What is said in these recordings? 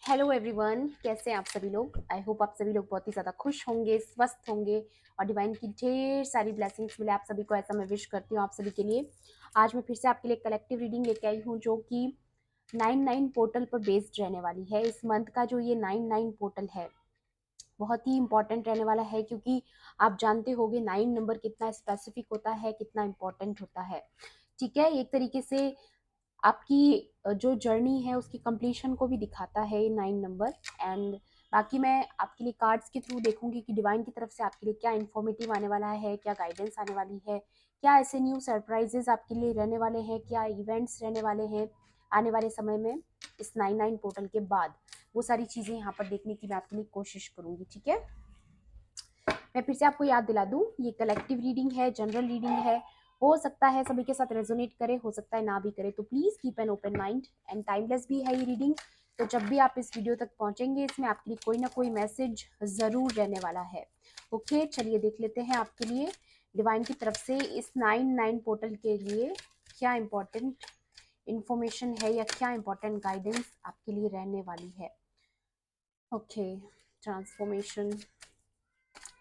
Hello everyone, कैसे हैं आप सभी लोग। आई होप आप सभी लोग बहुत ही ज़्यादा खुश होंगे, स्वस्थ होंगे और डिवाइन की ढेर सारी ब्लेसिंग्स मिले आप सभी को, ऐसा मैं विश करती हूँ आप सभी के लिए। आज मैं फिर से आपके लिए कलेक्टिव रीडिंग लेके आई हूँ जो कि 99 पोर्टल पर बेस्ड रहने वाली है। इस मंथ का जो ये 99 पोर्टल है बहुत ही इंपॉर्टेंट रहने वाला है, क्योंकि आप जानते होंगे 9 नंबर कितना स्पेसिफिक होता है, कितना इंपॉर्टेंट होता है। ठीक है, एक तरीके से आपकी जो जर्नी है उसकी कंप्लीशन को भी दिखाता है ये 9 नंबर। एंड बाकी मैं आपके लिए कार्ड्स के थ्रू देखूंगी कि डिवाइन की तरफ से आपके लिए क्या इन्फॉर्मेटिव आने वाला है, क्या गाइडेंस आने वाली है, क्या ऐसे न्यू सरप्राइजेस आपके लिए रहने वाले हैं, क्या इवेंट्स रहने वाले हैं आने वाले समय में इस 99 पोर्टल के बाद। वो सारी चीज़ें यहाँ पर देखने की मैं आपके लिए कोशिश करूंगी। ठीक है, मैं फिर से आपको याद दिला दूं, ये कलेक्टिव रीडिंग है, जनरल रीडिंग है। हो सकता है सभी के साथ रेजोनेट करे, हो सकता है ना भी करे, तो please keep an open mind. And timeless भी है ये रीडिंग, तो जब भी आप इस वीडियो तक पहुंचेंगे इसमें आपके लिए कोई ना कोई मैसेज जरूर रहने वाला है। ओके, चलिए देख लेते हैं आपके लिए डिवाइन की तरफ से इस 99 पोर्टल के लिए क्या इंपॉर्टेंट इंफॉर्मेशन है या क्या इंपॉर्टेंट गाइडेंस आपके लिए रहने वाली है। Okay, transformation,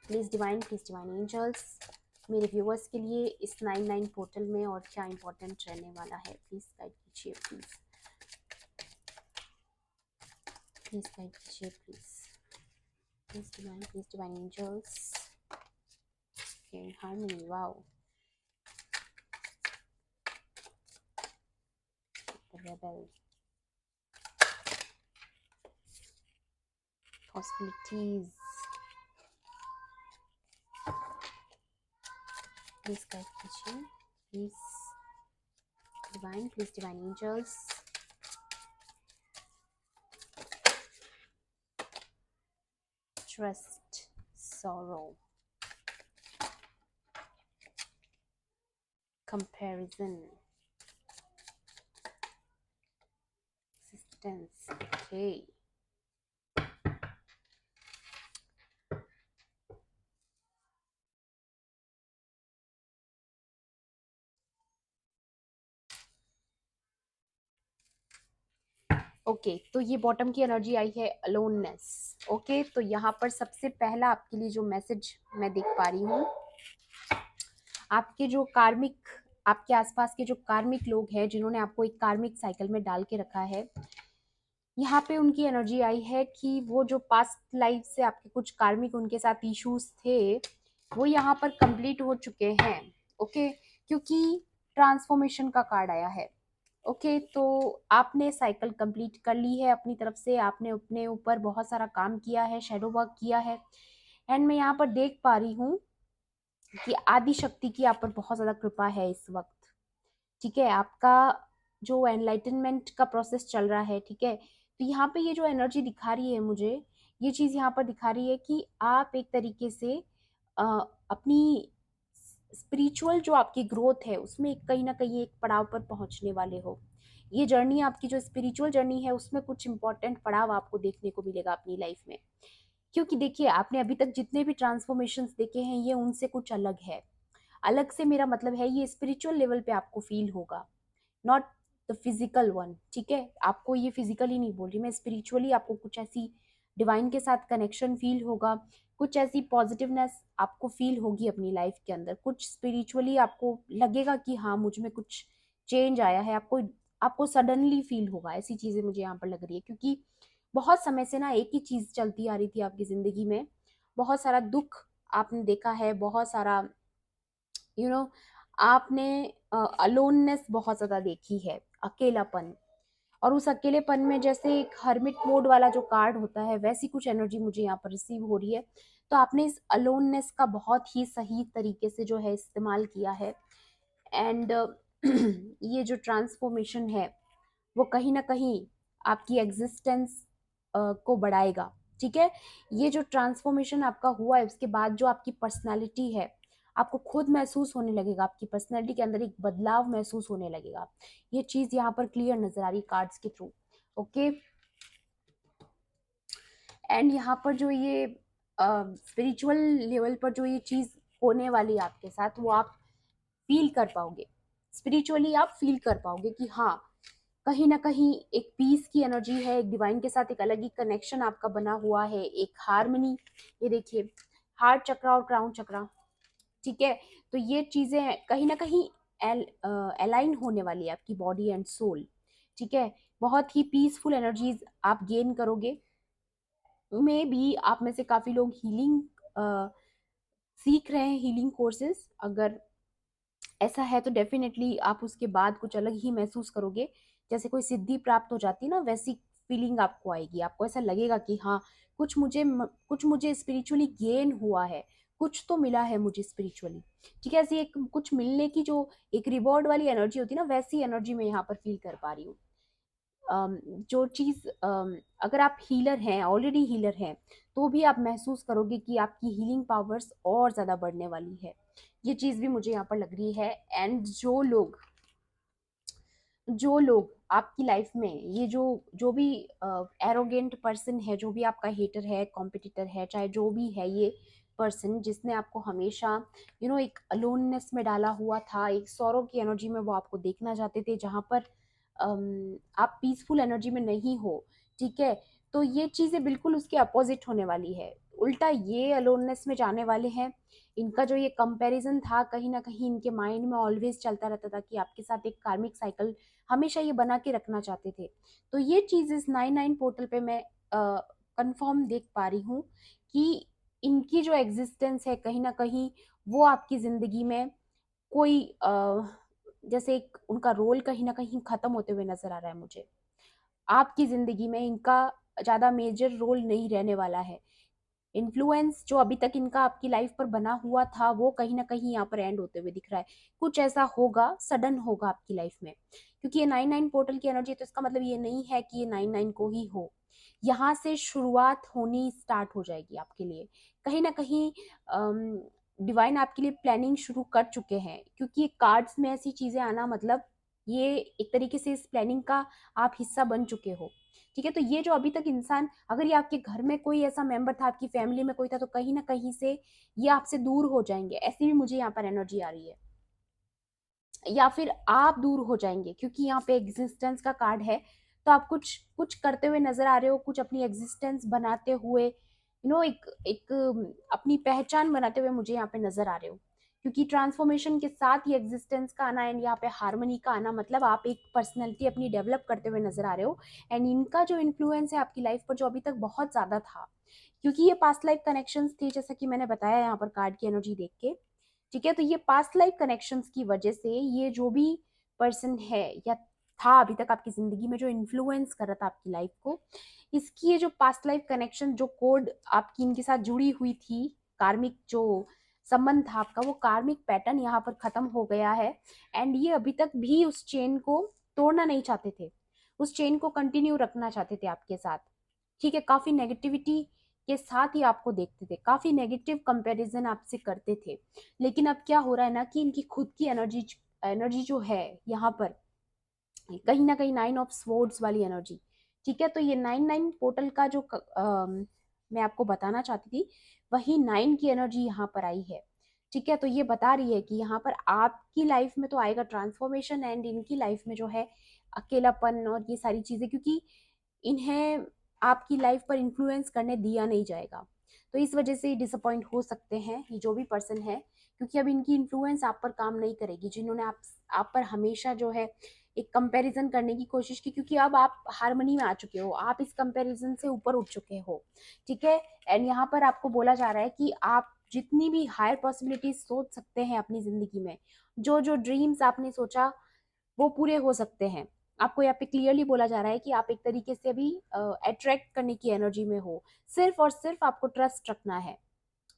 please divine angels, मेरे व्यूअर्स के लिए इस 99 पोर्टल में और क्या इंपॉर्टेंट रहने वाला है, प्लीज गाइड कीजिए। प्लीज गाइड कीजिए, please divine angels. In harmony, wow, the rebel, possibilities, please guide कीजिए, please divine angels. Trust, sorrow, comparison, existence. Okay, okay, तो ये बॉटम की एनर्जी आई है अलोननेस। ओके, तो यहाँ पर सबसे पहला आपके लिए जो मैसेज मैं देख पा रही हूँ, आपके जो कार्मिक, आपके आसपास के जो कार्मिक लोग हैं जिन्होंने आपको एक कार्मिक साइकिल में डाल के रखा है, यहाँ पे उनकी एनर्जी आई है कि वो जो पास्ट लाइफ से आपके कुछ कार्मिक उनके साथ इश्यूज थे वो यहाँ पर कंप्लीट हो चुके हैं। ओके, क्योंकि ट्रांसफॉर्मेशन का कार्ड आया है। ओके, तो आपने साइकिल कंप्लीट कर ली है अपनी तरफ से, आपने अपने ऊपर बहुत सारा काम किया है, शेडो वर्क किया है। एंड मैं यहाँ पर देख पा रही हूँ कि आदि शक्ति की आप पर बहुत ज्यादा कृपा है इस वक्त। ठीक है, आपका जो एनलाइटनमेंट का प्रोसेस चल रहा है, ठीक है, तो यहाँ पे ये जो एनर्जी दिखा रही है मुझे, ये चीज यहाँ पर दिखा रही है कि आप एक तरीके से अ, अपनी स्पिरिचुअल जो आपकी ग्रोथ है उसमें कहीं ना कहीं एक पड़ाव पर पहुंचने वाले हो। ये जर्नी, आपकी जो स्पिरिचुअल जर्नी है उसमें कुछ इंपॉर्टेंट पड़ाव आपको देखने को मिलेगा अपनी लाइफ में। क्योंकि देखिए, आपने अभी तक जितने भी ट्रांसफॉर्मेशंस देखे हैं ये उनसे कुछ अलग है। अलग से मेरा मतलब है ये स्पिरिचुअल लेवल पे आपको फील होगा, नॉट द फिजिकल वन। ठीक है, आपको ये फिजिकली नहीं बोल रही मैं, स्पिरिचुअली आपको कुछ ऐसी डिवाइन के साथ कनेक्शन फील होगा, कुछ ऐसी पॉजिटिवनेस आपको फील होगी अपनी लाइफ के अंदर, कुछ स्पिरिचुअली आपको लगेगा कि हाँ मुझ में कुछ चेंज आया है, आपको आपको सडनली फील होगा। ऐसी चीजें मुझे यहाँ पर लग रही है, क्योंकि बहुत समय से ना एक ही चीज चलती आ रही थी आपकी जिंदगी में, बहुत सारा दुख आपने देखा है, बहुत सारा यू you नो know, आपने अलोननेस बहुत ज्यादा देखी है, अकेलापन। और उस अकेलेपन में जैसे एक हर्मिट मोड वाला जो कार्ड होता है वैसी कुछ एनर्जी मुझे यहाँ पर रिसीव हो रही है। तो आपने इस अलोननेस का बहुत ही सही तरीके से जो है इस्तेमाल किया है। एंड ये जो ट्रांसफॉर्मेशन है वो कहीं ना कहीं आपकी एग्जिस्टेंस को बढ़ाएगा। ठीक है, ये जो ट्रांसफॉर्मेशन आपका हुआ है उसके बाद जो आपकी पर्सनालिटी है, आपको खुद महसूस होने लगेगा, आपकी पर्सनालिटी के अंदर एक बदलाव महसूस होने लगेगा। ये चीज यहाँ पर क्लियर नजर आ रही कार्ड्स के थ्रू। ओके, एंड यहाँ पर जो ये स्पिरिचुअल लेवल पर जो ये चीज होने वाली है आपके साथ, वो आप फील कर पाओगे, स्पिरिचुअली आप फील कर पाओगे कि हाँ कहीं ना कहीं एक पीस की एनर्जी है, एक डिवाइन के साथ एक अलग ही कनेक्शन आपका बना हुआ है, एक हार्मनी। ये देखिए, हार्ट चक्रा और क्राउन चक्रा, ठीक है। तो ये चीजें कहीं ना कहीं अलाइन होने वाली है आपकी बॉडी एंड सोल, ठीक है। बहुत ही पीसफुल एनर्जीज आप गेन करोगे। में भी आप में से काफी लोग हीलिंग सीख रहे हैं, हीलिंग कोर्सेज। अगर ऐसा है तो डेफिनेटली आप उसके बाद कुछ अलग ही महसूस करोगे। जैसे कोई सिद्धि प्राप्त हो जाती है ना, वैसी फीलिंग आपको आएगी। आपको ऐसा लगेगा कि हाँ, कुछ मुझे स्पिरिचुअली गेन हुआ है, कुछ तो मिला है मुझे स्पिरिचुअली, ठीक है। ऐसी एक कुछ मिलने की जो एक रिवॉर्ड वाली एनर्जी होती है ना, वैसी एनर्जी मैं यहाँ पर फील कर पा रही हूँ। जो चीज अगर आप हीलर हैं, ऑलरेडी हीलर हैं, तो भी आप महसूस करोगे कि आपकी हीलिंग पावर्स और ज्यादा बढ़ने वाली है। ये चीज भी मुझे यहाँ पर लग रही है। एंड जो लोग आपकी लाइफ में, ये जो जो भी एरोगेंट पर्सन है, जो भी आपका हेटर है, कॉम्पिटिटर है, चाहे जो भी है ये पर्सन जिसने आपको हमेशा एक अलोननेस में डाला हुआ था, एक सौरों की एनर्जी में वो आपको देखना चाहते थे, जहां पर आप पीसफुल एनर्जी में नहीं हो, ठीक है। तो ये चीजें बिल्कुल उसके अपोजिट होने वाली है। उल्टा ये अलोननेस में जाने वाले हैं। इनका जो ये कंपैरिजन था, कहीं ना कहीं इनके माइंड में ऑलवेज चलता रहता था कि आपके साथ एक कार्मिक साइकिल हमेशा ये बना के रखना चाहते थे। तो ये चीज इस 99 पोर्टल पे मैं कंफर्म देख पा रही हूँ कि इनकी जो एग्जिस्टेंस है, कहीं ना कहीं वो आपकी जिंदगी में कोई जैसे एक उनका रोल कहीं ना कहीं खत्म होते हुए नजर आ रहा है मुझे। आपकी जिंदगी में इनका ज्यादा मेजर रोल नहीं रहने वाला है। इन्फ्लुएंस जो अभी तक इनका आपकी लाइफ पर बना हुआ था, वो कहीं ना कहीं यहाँ पर एंड होते हुए दिख रहा है। कुछ ऐसा होगा, सडन होगा आपकी लाइफ में, क्योंकि ये 99 पोर्टल की एनर्जी है, तो इसका मतलब ये नहीं है कि ये 99 को ही हो। यहाँ से शुरुआत होनी स्टार्ट हो जाएगी आपके लिए। कहीं ना कहीं डिवाइन आपके लिए प्लानिंग शुरू कर चुके हैं, क्योंकि कार्ड्स में ऐसी चीजें आना मतलब ये एक तरीके से इस प्लानिंग का आप हिस्सा बन चुके हो, ठीक है। तो ये जो अभी तक इंसान, अगर ये आपके घर में कोई ऐसा मेंबर था, आपकी फैमिली में कोई था, तो कहीं ना कहीं से ये आपसे दूर हो जाएंगे, ऐसी भी मुझे यहाँ पर एनर्जी आ रही है। या फिर आप दूर हो जाएंगे, क्योंकि यहाँ पे एग्जिस्टेंस का कार्ड है। तो आप कुछ कुछ करते हुए नजर आ रहे हो, कुछ अपनी एग्जिस्टेंस बनाते हुए, एक एक अपनी पहचान बनाते हुए मुझे यहाँ पे नजर आ रहे हो। क्योंकि ट्रांसफॉर्मेशन के साथ ही एग्जिस्टेंस का आना एंड यहाँ पे हार्मनी का आना, मतलब आप एक पर्सनैलिटी अपनी डेवलप करते हुए नजर आ रहे हो। एंड इनका जो इन्फ्लुएंस है आपकी लाइफ पर, जो अभी तक बहुत ज्यादा था, क्योंकि ये पास्ट लाइफ कनेक्शंस थे, जैसा कि मैंने बताया यहाँ पर कार्ड की एनर्जी देख के, ठीक है। तो ये पास्ट लाइफ कनेक्शंस की वजह से ये जो भी पर्सन है या था अभी तक आपकी जिंदगी में, जो इन्फ्लुएंस कर रहा था आपकी लाइफ को, इसकी ये जो पास्ट लाइफ कनेक्शन, जो कोड आपकी इनके साथ जुड़ी हुई थी, कार्मिक जो संबंध था आपका, वो कार्मिक पैटर्न यहाँ पर खत्म हो गया है। एंड ये अभी तक भी उस चेन को तोड़ना नहीं चाहते थे, उस चेन को कंटिन्यू रखना चाहते थे आपके साथ, ठीक है। काफी नेगेटिविटी के साथ ही आपको देखते थे, काफी नेगेटिव कंपैरिजन आपसे करते थे। लेकिन अब क्या हो रहा है ना, कि इनकी खुद की एनर्जी एनर्जी जो है यहाँ पर, कहीं ना कहीं 9 ऑफ स्वॉर्ड्स वाली एनर्जी, ठीक है। तो ये 99 पोर्टल का जो मैं आपको बताना चाहती थी, वही 9 की एनर्जी यहाँ पर आई है, ठीक है। तो ये बता रही है कि यहाँ पर आपकी लाइफ में तो आएगा ट्रांसफॉर्मेशन, एंड इनकी लाइफ में जो है अकेलापन और ये सारी चीजें, क्योंकि इन्हें आपकी लाइफ पर इन्फ्लुएंस करने दिया नहीं जाएगा। तो इस वजह से डिसअपॉइंट हो सकते हैं ये जो भी पर्सन है, क्योंकि अब इनकी इन्फ्लुएंस आप पर काम नहीं करेगी, जिन्होंने आप पर हमेशा जो है एक कंपैरिजन करने की कोशिश की, क्योंकि अब आप हार्मनी में आ चुके हो, आप इस कंपैरिजन से ऊपर उठ चुके हो, ठीक है। एंड यहाँ पर आपको बोला जा रहा है कि आप जितनी भी हायर पॉसिबिलिटीज सोच सकते हैं अपनी जिंदगी में, जो जो ड्रीम्स आपने सोचा, वो पूरे हो सकते हैं। आपको यहाँ पे क्लियरली बोला जा रहा है कि आप एक तरीके से भी अट्रैक्ट करने की एनर्जी में हो। सिर्फ और सिर्फ आपको ट्रस्ट रखना है,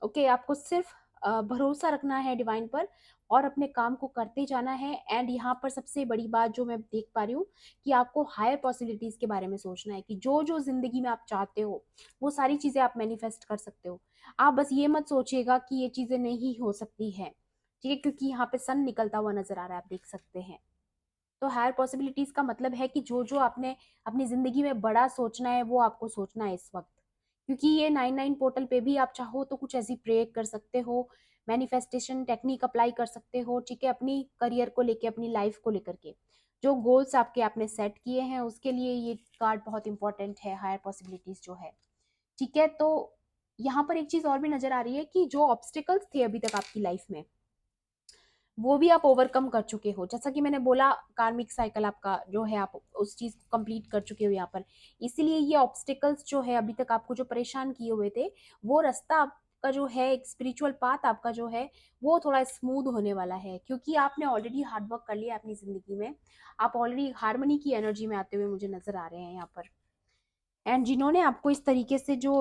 ओके। आपको सिर्फ भरोसा रखना है डिवाइन पर, और अपने काम को करते जाना है। एंड यहाँ पर सबसे बड़ी बात जो मैं देख पा रही हूँ, कि आपको हायर पॉसिबिलिटीज के बारे में सोचना है, कि जो जो जिंदगी में आप चाहते हो, वो सारी चीजें आप मैनिफेस्ट कर सकते हो। आप बस ये मत सोचिएगा कि ये चीजें नहीं हो सकती हैं, ठीक है, क्योंकि यहाँ पे सन निकलता हुआ नजर आ रहा है, आप देख सकते हैं। तो हायर पॉसिबिलिटीज का मतलब है कि जो जो आपने अपनी जिंदगी में बड़ा सोचना है, वो आपको सोचना है इस वक्त। क्योंकि ये 99 पोर्टल पे भी आप चाहो तो कुछ ऐसी प्रे कर सकते हो, मैनिफेस्टेशन टेक्निक अप्लाई कर सकते हो, ठीक है, अपनी करियर को लेके, अपनी लाइफ को लेकर के। जो गोल्स आपके आपने सेट किए हैं उसके लिए ये कार्ड बहुत इंपॉर्टेंट है, हायर पॉसिबिलिटीज जो है। ठीक है, तो यहाँ पर एक चीज और भी नजर आ रही है कि जो ऑब्स्टिकल्स थे अभी तक आपकी लाइफ में वो भी आप ओवरकम कर चुके हो। जैसा कि मैंने बोला, कार्मिक साइकिल आपका जो है आप उस चीज को कंप्लीट कर चुके हो यहाँ पर। इसीलिए ये ऑब्स्टिकल्स जो है अभी तक आपको जो परेशान किए हुए थे, वो रास्ता आपका जो है, एक स्पिरिचुअल पाथ आपका जो है वो थोड़ा स्मूथ होने वाला है, क्योंकि आपने ऑलरेडी हार्ड वर्क कर लिया अपनी जिंदगी में। आप ऑलरेडी हार्मनी की एनर्जी में आते हुए मुझे नजर आ रहे हैं यहाँ पर। एंड जिन्होंने आपको इस तरीके से जो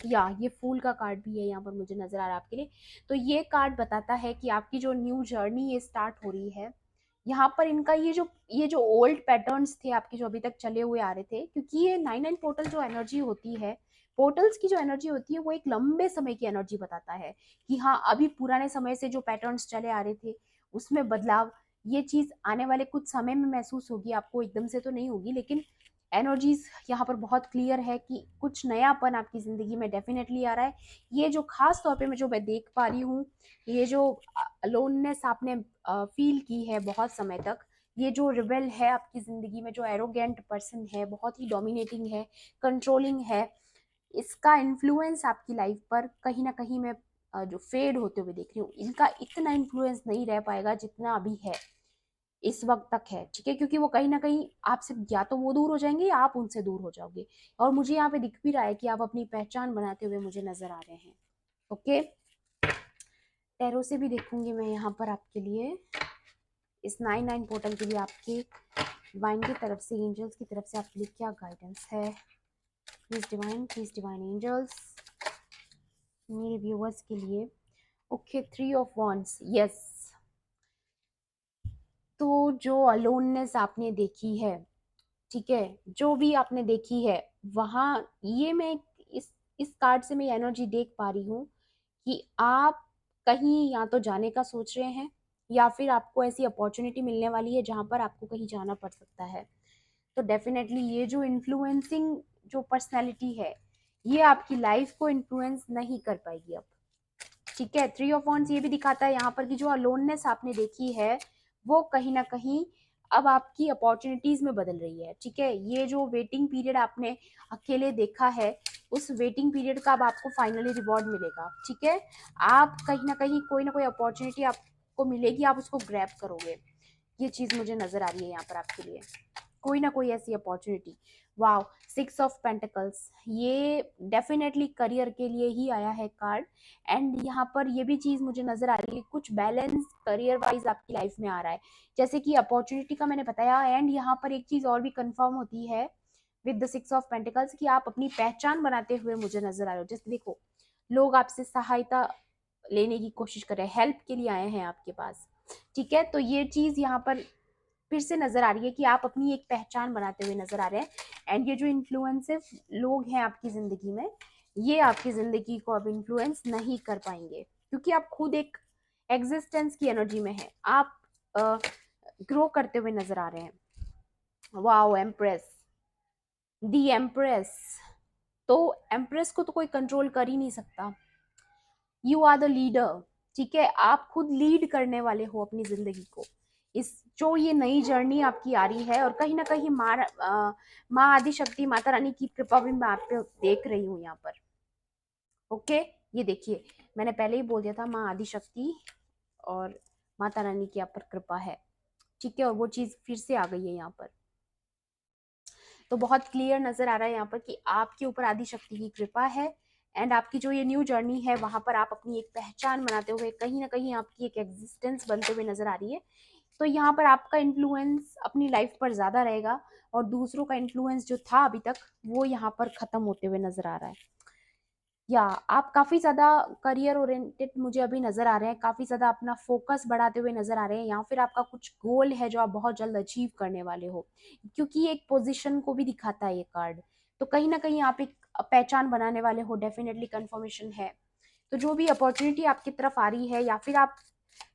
या ये फूल का कार्ड भी है यहाँ पर मुझे नजर आ रहा है आपके लिए। तो ये कार्ड बताता है कि आपकी जो न्यू जर्नी ये स्टार्ट हो रही है। यहाँ पर इनका ये जो ओल्ड पैटर्न्स थे आपके जो अभी तक चले हुए आ रहे थे, क्योंकि ये 9 पोर्टल जो एनर्जी होती है, पोर्टल्स की जो एनर्जी होती है वो एक लंबे समय की एनर्जी बताता है कि हाँ, अभी पुराने समय से जो पैटर्न्स चले आ रहे थे उसमें बदलाव, ये चीज आने वाले कुछ समय में महसूस होगी आपको, एकदम से तो नहीं होगी, लेकिन एनर्जीज यहाँ पर बहुत क्लियर है कि कुछ नयापन आपकी जिंदगी में डेफिनेटली आ रहा है। ये जो खास तौर पे मैं देख पा रही हूँ, ये जो अलोननेस आपने फील की है बहुत समय तक, ये जो रिबेल है आपकी जिंदगी में, जो एरोगेंट पर्सन है, बहुत ही डोमिनेटिंग है, कंट्रोलिंग है, इसका इन्फ्लुएंस आपकी लाइफ पर कहीं ना कहीं मैं जो फेड होते हुए देख रही हूँ, इनका इतना इन्फ्लुएंस नहीं रह पाएगा जितना अभी है, इस वक्त तक है। ठीक है, क्योंकि वो कहीं ना कहीं आपसे या तो वो दूर हो जाएंगे या आप उनसे दूर हो जाओगे। और मुझे यहाँ पे दिख भी रहा है कि आप अपनी पहचान बनाते हुए मुझे नजर आ रहे हैं। ओके, टैरो से भी देखूंगी मैं यहाँ पर आपके लिए, इस 9 पोर्टल के लिए आपके डिवाइन की तरफ से, एंजल्स की तरफ से आपके लिए क्या गाइडेंस है। प्लीज डिवाइन एंजल्स मेरे व्यूअर्स के लिए। Okay, 3 of wands, yes. तो जो अलोननेस आपने देखी है, ठीक है, जो भी आपने देखी है वहां, ये मैं इस कार्ड से मैं एनर्जी देख पा रही हूँ कि आप कहीं या तो जाने का सोच रहे हैं, या फिर आपको ऐसी अपॉर्चुनिटी मिलने वाली है जहां पर आपको कहीं जाना पड़ सकता है। तो डेफिनेटली ये जो इन्फ्लुएंसिंग जो पर्सनैलिटी है, ये आपकी लाइफ को इन्फ्लुएंस नहीं कर पाएगी अब। ठीक है, 3 ऑफ वॉन्ड्स ये भी दिखाता है यहाँ पर कि जो अलोननेस आपने देखी है वो कहीं ना कहीं अब आपकी अपॉर्चुनिटीज में बदल रही है। ठीक है, ये जो वेटिंग पीरियड आपने अकेले देखा है, उस वेटिंग पीरियड का अब आपको फाइनली रिवॉर्ड मिलेगा। ठीक है, आप कहीं ना कोई अपॉर्चुनिटी आपको मिलेगी, आप उसको ग्रैब करोगे। ये चीज मुझे नजर आ रही है यहाँ पर आपके लिए, कोई ना कोई ऐसी अपॉर्चुनिटी। वाओ, 6 ऑफ पेंटिकल्स, ये डेफिनेटली करियर के लिए ही आया है कार्ड। एंड यहाँ पर ये भी चीज मुझे नजर आ रही है, कुछ बैलेंस करियर वाइज आपकी लाइफ में आ रहा है, जैसे कि अपॉर्चुनिटी का मैंने बताया। एंड यहाँ पर एक चीज और भी कंफर्म होती है विद द 6 ऑफ पेंटिकल्स कि आप अपनी पहचान बनाते हुए मुझे नजर आ रहे हो। जैसे देखो, लोग आपसे सहायता लेने की कोशिश कर रहे हैं, हेल्प के लिए आए हैं आपके पास। ठीक है, तो ये चीज यहाँ पर फिर से नजर आ रही है कि आप अपनी एक पहचान बनाते हुए नजर आ रहे हैं। एंड ये जो इन्फ्लुएंसिव लोग हैं आपकी जिंदगी में, ये आपकी जिंदगी को अब इन्फ्लुएंस नहीं कर पाएंगे, क्योंकि आप खुद एक एग्जिस्टेंस की एनर्जी में हैं, आप ग्रो करते हुए नजर आ रहे हैं। Wow, empress, the empress. तो एम्प्रेस को तो कोई कंट्रोल कर ही नहीं सकता, यू आर द लीडर। ठीक है, आप खुद लीड करने वाले हो अपनी जिंदगी को, इस जो ये नई जर्नी आपकी आ रही है। और कहीं ना कहीं माँ आदि शक्ति, माता रानी की कृपा भी मैं आप पे देख रही हूँ यहाँ पर। ओके, ये देखिए, मैंने पहले ही बोल दिया था, माँ आदि शक्ति और माता रानी की आप पर कृपा है। ठीक है, और वो चीज फिर से आ गई है यहाँ पर। तो बहुत क्लियर नजर आ रहा है यहाँ पर कि आपके ऊपर आदि शक्ति की कृपा है। एंड आपकी जो ये न्यू जर्नी है, वहां पर आप अपनी एक पहचान बनाते हुए, कहीं ना कहीं आपकी एक एग्जिस्टेंस बनते हुए नजर आ रही है। तो यहाँ पर आपका इन्फ्लुएंस अपनी लाइफ पर ज्यादा रहेगा, और दूसरों का इन्फ्लुएंस जो था अभी तक, वो यहाँ पर खत्म होते हुए नजर आ रहा है। या आप काफी ज्यादा करियर ओरिएंटेड मुझे अभी नजर आ रहे हैं, काफी ज्यादा अपना फोकस बढ़ाते हुए नजर आ रहे हैं, या फिर आपका कुछ गोल है जो आप बहुत जल्द अचीव करने वाले हो, क्योंकि एक पोजीशन को भी दिखाता है ये कार्ड। तो कहीं ना कहीं आप एक पहचान बनाने वाले हो, डेफिनेटली कंफर्मेशन है। तो जो भी अपॉर्चुनिटी आपकी तरफ आ रही है, या फिर आप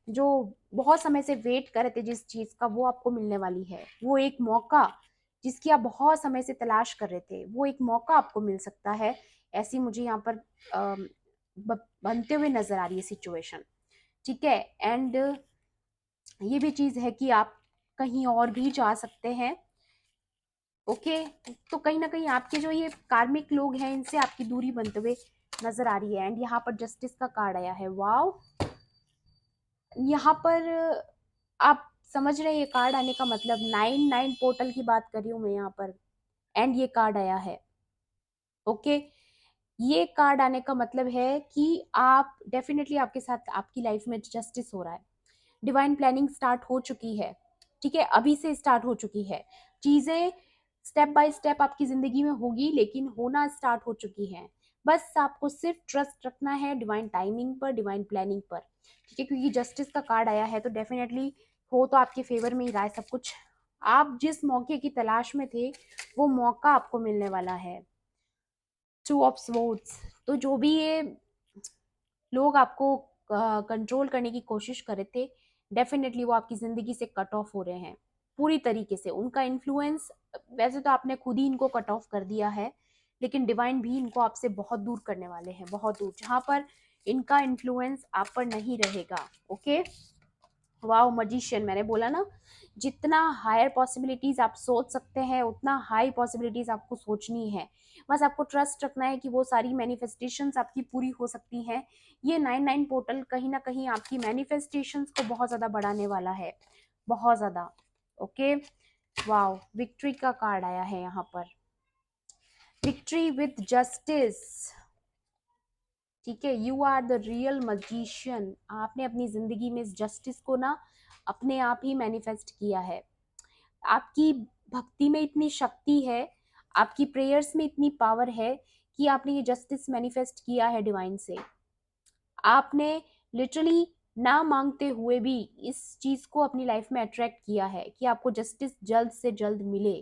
जो बहुत समय से वेट कर रहे थे जिस चीज का, वो आपको मिलने वाली है। वो एक मौका जिसकी आप बहुत समय से तलाश कर रहे थे, वो एक मौका आपको मिल सकता है। ऐसी मुझे यहाँ पर बनते हुए नजर आ रही है सिचुएशन। ठीक है, एंड ये भी चीज है कि आप कहीं और भी जा सकते हैं। ओके, तो कहीं ना कहीं आपके जो ये कार्मिक लोग हैं इनसे आपकी दूरी बनते हुए नजर आ रही है। एंड यहाँ पर जस्टिस का कार्ड आया है। वाओ, यहाँ पर आप समझ रहे हैं ये कार्ड आने का मतलब, 9 पोर्टल की बात कर रही हूँ मैं यहाँ पर। एंड ये कार्ड आया है। ओके, ये कार्ड आने का मतलब है कि आप डेफिनेटली आपके साथ आपकी लाइफ में जस्टिस हो रहा है। डिवाइन प्लानिंग स्टार्ट हो चुकी है। ठीक है, अभी से स्टार्ट हो चुकी है। चीजें स्टेप बाय स्टेप आपकी जिंदगी में होगी, लेकिन होना स्टार्ट हो चुकी है। बस आपको सिर्फ ट्रस्ट रखना है डिवाइन टाइमिंग पर, डिवाइन प्लानिंग पर। ठीक है, क्योंकि जस्टिस का कार्ड आया है तो डेफिनेटली हो तो आपके फेवर में ही रहा है सब कुछ। आप जिस मौके की तलाश में थे वो मौका आपको मिलने वाला है। 2 ऑफ स्वॉर्ड्स, तो जो भी ये लोग आपको कंट्रोल करने की कोशिश कर रहे थे, डेफिनेटली वो आपकी जिंदगी से कट ऑफ हो रहे हैं पूरी तरीके से। उनका इन्फ्लुएंस, वैसे तो आपने खुद ही इनको कट ऑफ कर दिया है, लेकिन डिवाइन भी इनको आपसे बहुत दूर करने वाले हैं, बहुत दूर, जहां पर इनका इन्फ्लुएंस आप पर नहीं रहेगा। ओके, वाओ, मजिशियन, मैंने बोला ना, जितना हायर पॉसिबिलिटीज आप सोच सकते हैं उतना हाई पॉसिबिलिटीज आपको सोचनी है। बस आपको ट्रस्ट रखना है कि वो सारी मैनिफेस्टेशंस आपकी पूरी हो सकती हैं। ये 9 पोर्टल कहीं ना कहीं आपकी मैनिफेस्टेशंस को बहुत ज़्यादा बढ़ाने वाला है, बहुत ज़्यादा। ओके, वाओ, विक्ट्री का कार्ड आया है यहाँ पर, विक्ट्री विद जस्टिस। ठीक है, you are the real magician. आपने अपनी जिंदगी में इस जस्टिस को ना अपने आप ही मैनिफेस्ट किया है। आपकी भक्ति में इतनी शक्ति है, आपकी प्रेयर्स में इतनी पावर है कि आपने ये जस्टिस मैनिफेस्ट किया है डिवाइन से। आपने लिटरली ना मांगते हुए भी इस चीज को अपनी लाइफ में अट्रैक्ट किया है कि आपको जस्टिस जल्द से जल्द मिले,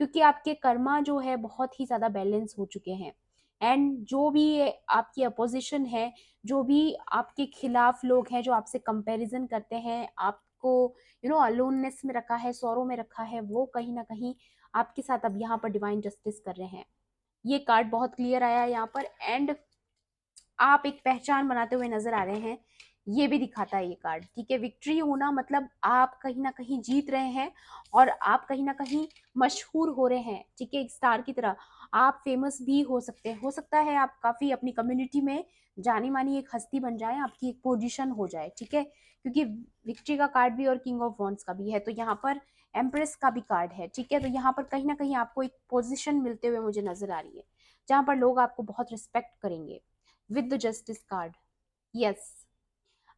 क्योंकि आपके कर्मा जो है बहुत ही ज्यादा बैलेंस हो चुके हैं। एंड जो भी आपकी अपोजिशन है, जो भी आपके खिलाफ लोग हैं जो आपसे कंपैरिजन करते हैं, आपको अलोननेस में रखा है, सौरों में रखा है, वो कहीं ना कहीं आपके साथ अब यहाँ पर डिवाइन जस्टिस कर रहे हैं। ये कार्ड बहुत क्लियर आया है यहाँ पर। एंड आप एक पहचान बनाते हुए नजर आ रहे हैं, ये भी दिखाता है ये कार्ड। ठीक है, विक्ट्री होना मतलब आप कहीं ना कहीं जीत रहे हैं और आप कहीं ना कहीं मशहूर हो रहे हैं। ठीक है, एक स्टार की तरह आप फेमस भी हो सकते हैं। हो सकता है आप काफी अपनी कम्युनिटी में जानी मानी एक हस्ती बन जाए, आपकी एक पोजीशन हो जाए। ठीक है, क्योंकि विक्ट्री का कार्ड भी और किंग ऑफ वॉन्ड्स का भी है, तो यहाँ पर एम्प्रेस का भी कार्ड है। ठीक है, तो यहाँ पर कहीं ना कहीं आपको एक पोजिशन मिलते हुए मुझे नजर आ रही है, जहाँ पर लोग आपको बहुत रिस्पेक्ट करेंगे with the justice card. Yes,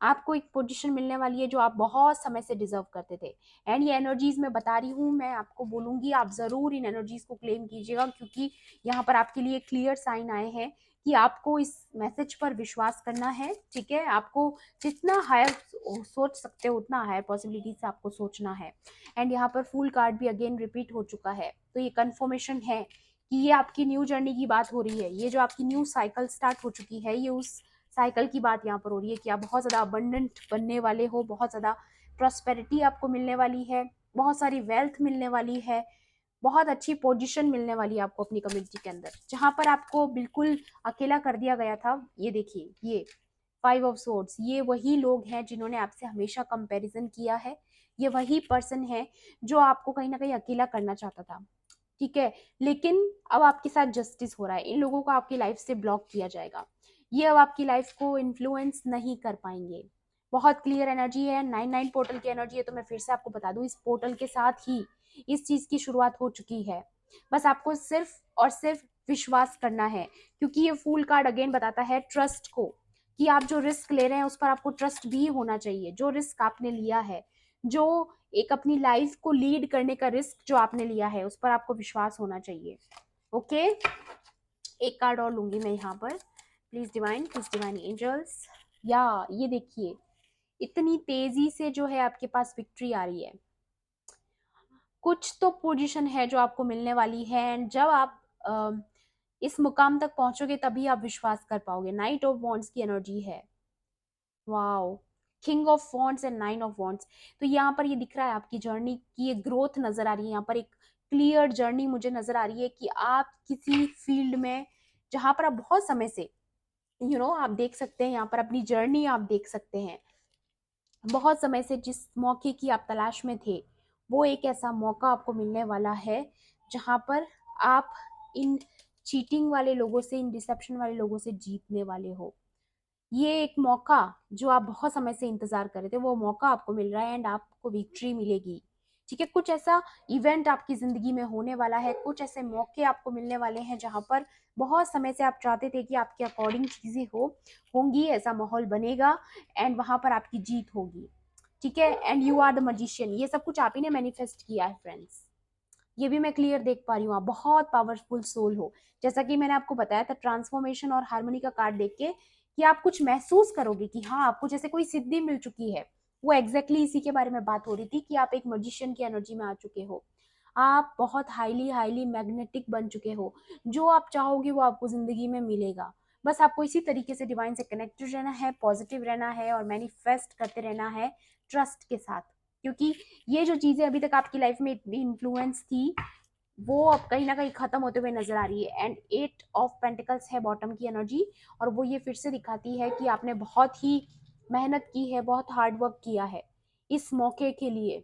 आपको एक पोजीशन मिलने वाली है जो आप बहुत समय से डिजर्व करते थे। एंड ये एनर्जीज मैं बता रही हूँ, मैं आपको बोलूंगी, आप जरूर इन एनर्जीज को क्लेम कीजिएगा, क्योंकि यहाँ पर आपके लिए क्लियर साइन आए हैं कि आपको इस मैसेज पर विश्वास करना है। ठीक है, आपको जितना हायर सोच सकते हो उतना हायर पॉसिबिलिटी से आपको सोचना है। एंड यहाँ पर फुल कार्ड भी अगेन रिपीट हो चुका है, तो ये कंफर्मेशन है कि ये आपकी न्यू जर्नी की बात हो रही है। ये जो आपकी न्यू साइकिल स्टार्ट हो चुकी है, ये उस साइकिल की बात यहाँ पर हो रही है कि आप बहुत ज़्यादा अबंडेंट बनने वाले हो, बहुत ज़्यादा प्रॉस्पेरिटी आपको मिलने वाली है, बहुत सारी वेल्थ मिलने वाली है, बहुत अच्छी पोजीशन मिलने वाली है आपको अपनी कम्युनिटी के अंदर, जहाँ पर आपको बिल्कुल अकेला कर दिया गया था। ये देखिए, ये 5 ऑफ सोर्ड्स, ये वही लोग हैं जिन्होंने आपसे हमेशा कंपैरिजन किया है। ये वही पर्सन है जो आपको कहीं ना कहीं अकेला करना चाहता था। ठीक है, लेकिन अब आपके साथ जस्टिस हो रहा है, इन लोगों को आपकी लाइफ से ब्लॉक किया जाएगा। ये अब आपकी लाइफ को इन्फ्लुएंस नहीं कर पाएंगे। बहुत क्लियर एनर्जी है, 9 पोर्टल की एनर्जी है। तो मैं फिर से आपको बता दूं, इस पोर्टल के साथ ही इस चीज की शुरुआत हो चुकी है। बस आपको सिर्फ और सिर्फ विश्वास करना है, क्योंकि ये फूल कार्ड अगेन बताता है ट्रस्ट को, कि आप जो रिस्क ले रहे हैं उस पर आपको ट्रस्ट भी होना चाहिए। जो रिस्क आपने लिया है, जो एक अपनी लाइफ को लीड करने का रिस्क जो आपने लिया है, उस पर आपको विश्वास होना चाहिए। ओके, एक कार्ड और लूंगी मैं यहाँ पर। प्लीज डिवाइन एंजल्स, या ये देखिए, इतनी तेजी से जो है आपके पास विक्ट्री आ रही है। कुछ तो पोजीशन है जो आपको मिलने वाली है, एंड जब आप इस मुकाम तक पहुंचोगे तभी आप विश्वास कर पाओगे। नाइट ऑफ वॉन्ड्स की एनर्जी है। Wow, king of wands and 9 of wands. तो यहाँ पर ये दिख रहा है आपकी जर्नी की ये ग्रोथ नजर आ रही है। यहाँ पर एक क्लियर जर्नी मुझे नजर आ रही है कि आप किसी फील्ड में जहां पर आप बहुत समय से आप देख सकते हैं, यहाँ पर अपनी जर्नी आप देख सकते हैं। बहुत समय से जिस मौके की आप तलाश में थे वो एक ऐसा मौका आपको मिलने वाला है जहां पर आप इन चीटिंग वाले लोगों से, इन डिसेप्शन वाले लोगों से जीतने वाले हो। ये एक मौका जो आप बहुत समय से इंतजार कर रहे थे, वो मौका आपको मिल रहा है एंड आपको विक्ट्री मिलेगी। ठीक है, कुछ ऐसा इवेंट आपकी जिंदगी में होने वाला है, कुछ ऐसे मौके आपको मिलने वाले हैं जहां पर बहुत समय से आप चाहते थे कि आपके अकॉर्डिंग चीजें होंगी, ऐसा माहौल बनेगा एंड वहां पर आपकी जीत होगी। ठीक है, and you are the magician. ये सब कुछ आप ही ने मैनिफेस्ट किया है फ्रेंड्स। ये भी मैं क्लियर देख पा रही हूँ, आप बहुत पावरफुल सोल हो। जैसा कि मैंने आपको बताया था ट्रांसफॉर्मेशन और हार्मनी का कार्ड देख के कि आप कुछ महसूस करोगे कि हाँ, आपको जैसे कोई सिद्धि मिल चुकी है। वो एग्जैक्टली इसी के बारे में बात हो रही थी कि आप एक मजिशियन की एनर्जी में आ चुके हो। आप बहुत हाईली हाईली मैग्नेटिक बन चुके हो। जो आप चाहोगे वो आपको जिंदगी में मिलेगा। बस आपको इसी तरीके से डिवाइन से कनेक्टेड रहना है, पॉजिटिव रहना है और मैनिफेस्ट करते रहना है ट्रस्ट के साथ। क्योंकि ये जो चीजें अभी तक आपकी लाइफ में इतनी इन्फ्लुएंस थी, वो अब कहीं ना कहीं खत्म होते हुए नजर आ रही है। एंड 8 ऑफ पेंटिकल्स है बॉटम की एनर्जी, और वो ये फिर से दिखाती है कि आपने बहुत ही मेहनत की है, बहुत हार्ड वर्क किया है इस मौके के लिए।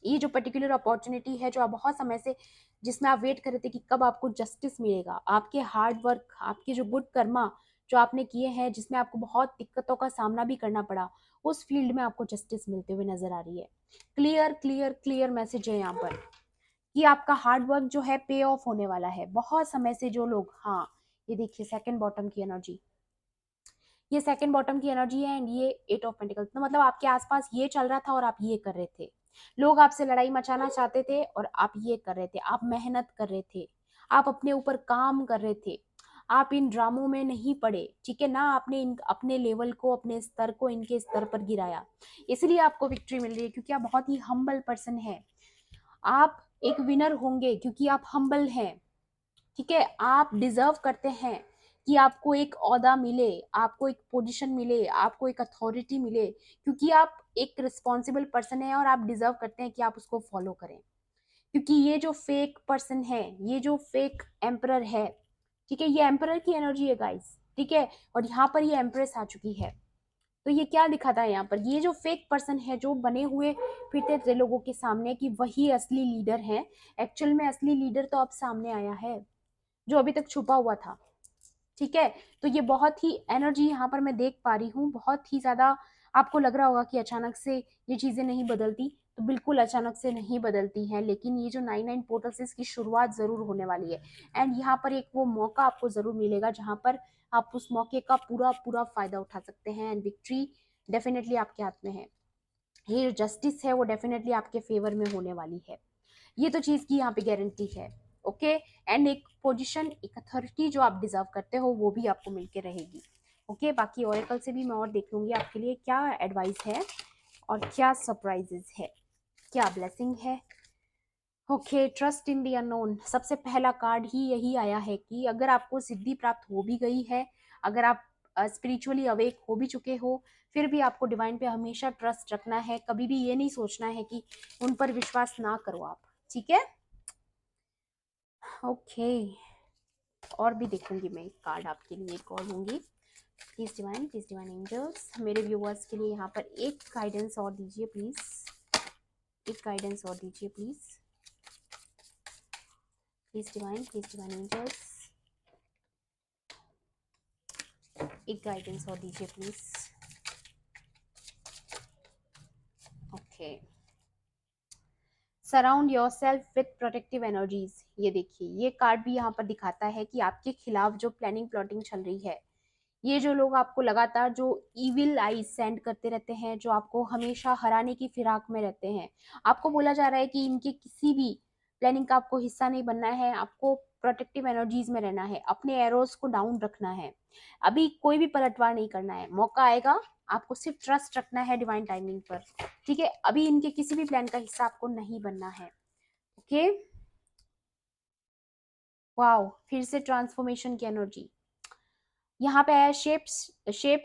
ये जो पर्टिकुलर अपॉर्चुनिटी है जो आप बहुत समय से, जिसमें आप वेट कर रहे थे कि कब आपको जस्टिस मिलेगा, आपके हार्ड वर्क, आपके जो गुड कर्मा जो आपने किए हैं, जिसमें आपको बहुत दिक्कतों का सामना भी करना पड़ा, उस फील्ड में आपको जस्टिस मिलते हुए नजर आ रही है। क्लियर क्लियर क्लियर मैसेज है यहाँ पर कि आपका हार्ड वर्क जो है पे ऑफ होने वाला है। बहुत समय से जो लोग, हाँ, ये देखिए सेकंड बॉटम की एनर्जी, ये सेकंड बॉटम की एनर्जी है एंड ये 8 ऑफ पेंटिकल्स। तो मतलब आपके आसपास ये चल रहा था और आप ये कर रहे थे। लोग आपसे लड़ाई मचाना चाहते थे और आप ये कर रहे थे, आप मेहनत कर रहे थे, आप अपने ऊपर काम कर रहे थे। आप इन ड्रामों में नहीं पड़े, ठीक है ना, आपने इन अपने लेवल को, अपने स्तर को इनके स्तर पर गिराया। इसलिए आपको विक्ट्री मिल रही है क्योंकि आप बहुत ही हम्बल पर्सन है। आप एक विनर होंगे क्योंकि आप हम्बल हैं। ठीक है, आप डिजर्व करते हैं कि आपको एक ओहदा मिले, आपको एक पोजीशन मिले, आपको एक अथॉरिटी मिले, क्योंकि आप एक रिस्पॉन्सिबल पर्सन है और आप डिजर्व करते हैं कि आप उसको फॉलो करें। क्योंकि ये जो फेक पर्सन है, ये जो फेक एम्परर है, ठीक है, ये एम्परर की एनर्जी है गाइस। ठीक है, और यहाँ पर ये एम्प्रेस आ चुकी है। तो ये क्या दिखाता है यहाँ पर, ये जो फेक पर्सन है जो बने हुए फिरते थे लोगों के सामने कि वही असली लीडर है, एक्चुअल में असली लीडर तो अब सामने आया है जो अभी तक छुपा हुआ था। ठीक है, तो ये बहुत ही एनर्जी यहाँ पर मैं देख पा रही हूँ, बहुत ही ज्यादा। आपको लग रहा होगा कि अचानक से ये चीजें नहीं बदलती, तो बिल्कुल अचानक से नहीं बदलती हैं, लेकिन ये जो 9 9 पोर्टल्स है इसकी शुरुआत जरूर होने वाली है। एंड यहाँ पर एक वो मौका आपको जरूर मिलेगा जहां पर आप उस मौके का पूरा पूरा फायदा उठा सकते हैं एंड विक्ट्री डेफिनेटली आपके हाथ में है। ये जो जस्टिस है वो डेफिनेटली आपके फेवर में होने वाली है। ये तो चीज की यहाँ पे गारंटी है। ओके, एंड एक पोजीशन, एक अथॉरिटी जो आप डिजर्व करते हो वो भी आपको मिलके रहेगी। ओके, बाकी ओरेकल से भी मैं और देख लूंगी आपके लिए क्या एडवाइस है और क्या सरप्राइजेस है, क्या ब्लेसिंग है। Okay, trust in the unknown, सबसे पहला कार्ड ही यही आया है कि अगर आपको सिद्धि प्राप्त हो भी गई है, अगर आप स्पिरिचुअली अवेक हो भी चुके हो, फिर भी आपको डिवाइन पे हमेशा ट्रस्ट रखना है। कभी भी ये नहीं सोचना है कि उन पर विश्वास ना करो आप। ठीक है, ओके, और भी देखूंगी मैं एक कार्ड आपके लिए, एक और लूंगी। प्लीज डिवाइन एंजल्स मेरे व्यूअर्स के लिए यहाँ पर एक गाइडेंस और दीजिए प्लीज, एक गाइडेंस और दीजिए प्लीज। प्लीज डिवाइन एंजल्स एक गाइडेंस और दीजिए please. Okay, surround your self with protective energies. ये देखिए, ये कार्ड भी यहाँ पर दिखाता है कि आपके खिलाफ जो प्लानिंग प्लॉटिंग चल रही है, ये जो लोग आपको लगातार जो इविल आईज सेंड करते रहते हैं, जो आपको हमेशा हराने की फिराक में रहते हैं, आपको बोला जा रहा है कि इनके किसी भी प्लानिंग का आपको हिस्सा नहीं बनना है, आपको प्रोटेक्टिव एनर्जीज में रहना है, अपने एरोस को डाउन रखना है, अभी कोई भी पलटवार नहीं करना है। मौका आएगा, आपको सिर्फ ट्रस्ट रखना है डिवाइन टाइमिंग पर। ठीक है, अभी इनके किसी भी प्लान का हिस्सा आपको नहीं बनना है। ओके, वाओ, फिर से ट्रांसफॉर्मेशन की एनर्जी यहाँ पे है, शेप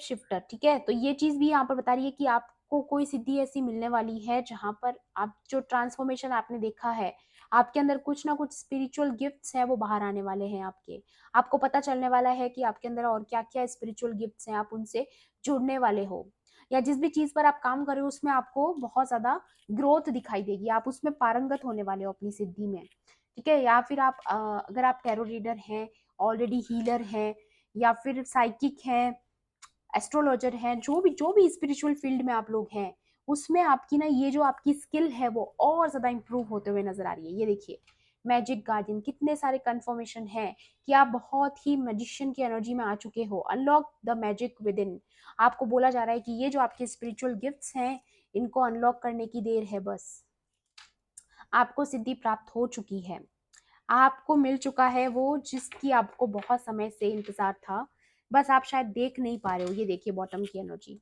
शिफ्टर। ठीक है, तो ये चीज भी यहाँ पर बता रही है कि आपको कोई सिद्धि ऐसी मिलने वाली है जहां पर आप जो ट्रांसफॉर्मेशन आपने देखा है, आपके अंदर कुछ ना कुछ स्पिरिचुअल गिफ्ट्स हैं वो बाहर आने वाले हैं आपके। आपको पता चलने वाला है कि आपके अंदर और क्या क्या स्पिरिचुअल गिफ्ट्स हैं, आप उनसे जुड़ने वाले हो। या जिस भी चीज पर आप काम कर रहे हो उसमें आपको बहुत ज्यादा ग्रोथ दिखाई देगी, आप उसमें पारंगत होने वाले हो अपनी सिद्धि में। ठीक है, या फिर आप अगर आप टैरो रीडर हैं, ऑलरेडी हीलर हैं, या फिर साइकिक हैं, एस्ट्रोलॉजर हैं, जो भी स्पिरिचुअल फील्ड में आप लोग हैं, उसमें आपकी ना ये जो आपकी स्किल है वो और ज्यादा इंप्रूव होते हुए नजर आ रही है। ये देखिए, मैजिक गार्डियन, कितने सारे कंफर्मेशन है कि आप बहुत ही मैजिशियन की एनर्जी में आ चुके हो। Unlock the magic with in, आपको बोला जा रहा है कि ये जो आपके स्पिरिचुअल गिफ्ट्स हैं इनको अनलॉक करने की देर है बस। आपको सिद्धि प्राप्त हो चुकी है, आपको मिल चुका है वो जिसकी आपको बहुत समय से इंतजार था, बस आप शायद देख नहीं पा रहे हो। ये देखिए बॉटम की energy,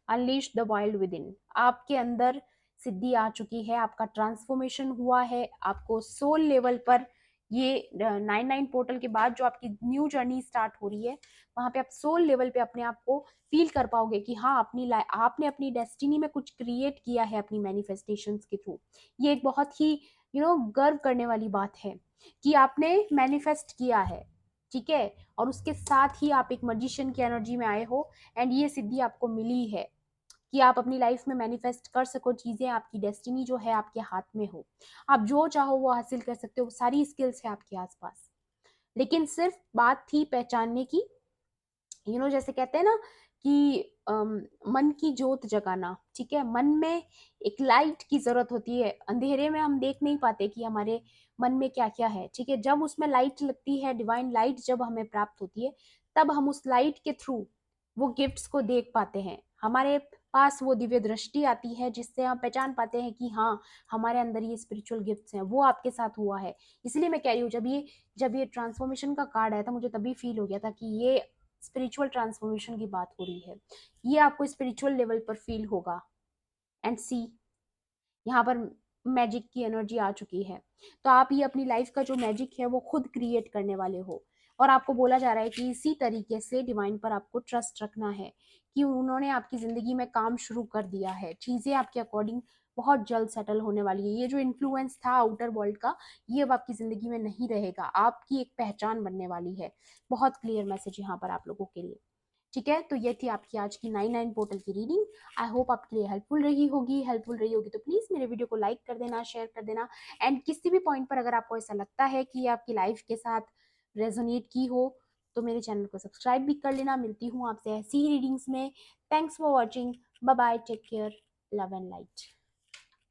unleash the wild with in, आपके अंदर सिद्धि आ चुकी है, आपका ट्रांसफॉर्मेशन हुआ है, आपको सोल लेवल पर ये 99 पोर्टल के बाद जो आपकी न्यू जर्नी स्टार्ट हो रही है, वहां पे आप सोल लेवल पे अपने आप को फील कर पाओगे कि हाँ आपने अपनी डेस्टिनी में कुछ क्रिएट किया है अपनी मैनिफेस्टेशंस के थ्रू। ये एक बहुत ही गर्व करने वाली बात है कि आपने मैनिफेस्ट किया है। ठीक है, और उसके साथ ही आप एक मजिशियन की एनर्जी में आए हो, एंड ये सिद्धि आपको मिली है कि आप अपनी लाइफ में मैनिफेस्ट कर सको चीजें, आपकी डेस्टिनी जो है आपके हाथ में हो, आप जो चाहो वो हासिल कर सकते हो, सारी स्किल्स है आपके आसपास। लेकिन सिर्फ बात थी पहचानने की, जैसे कहते हैं ना कि मन की जोत जगाना। ठीक है, मन में एक लाइट की जरूरत होती है, अंधेरे में हम देख नहीं पाते कि हमारे मन में क्या क्या है। ठीक है, जब उसमें लाइट लगती है, डिवाइन लाइट जब हमें प्राप्त होती है, तब हम उस लाइट के थ्रू वो गिफ्ट्स को देख पाते हैं, हमारे पास वो दिव्य दृष्टि आती है जिससे हम पहचान पाते हैं कि हाँ, हमारे अंदर ये स्पिरिचुअल गिफ्ट्स हैं। वो आपके साथ हुआ है, इसलिए मैं कह रही हूँ, जब ये ट्रांसफॉर्मेशन का कार्ड आया था मुझे तभी फील हो गया था कि ये स्पिरिचुअल ट्रांसफॉर्मेशन की बात हो रही है, ये आपको स्पिरिचुअल लेवल पर फील होगा। एंड सी, यहाँ पर मैजिक की एनर्जी आ चुकी है, तो आप ये अपनी लाइफ का जो मैजिक है वो खुद क्रिएट करने वाले हो। और आपको बोला जा रहा है कि इसी तरीके से डिवाइन पर आपको ट्रस्ट रखना है कि उन्होंने आपकी जिंदगी में काम शुरू कर दिया है, चीजें आपके अकॉर्डिंग बहुत जल्द सेटल होने वाली है। ये जो इन्फ्लुएंस था आउटर वर्ल्ड का, ये अब आपकी जिंदगी में नहीं रहेगा, आपकी एक पहचान बनने वाली है। बहुत क्लियर मैसेज यहाँ पर आप लोगों के लिए। ठीक है, तो ये थी आपकी आज की 99 पोर्टल की रीडिंग। आई होप आपके लिए हेल्पफुल रही होगी तो प्लीज मेरे वीडियो को लाइक कर देना, शेयर कर देना। एंड किसी भी पॉइंट पर अगर आपको ऐसा लगता है कि ये आपकी लाइफ के साथ रेजोनेट की हो तो मेरे चैनल को सब्सक्राइब भी कर लेना। मिलती हूँ आपसे ऐसी ही रीडिंग्स में। Thanks for watching, bye bye, take care, love and light.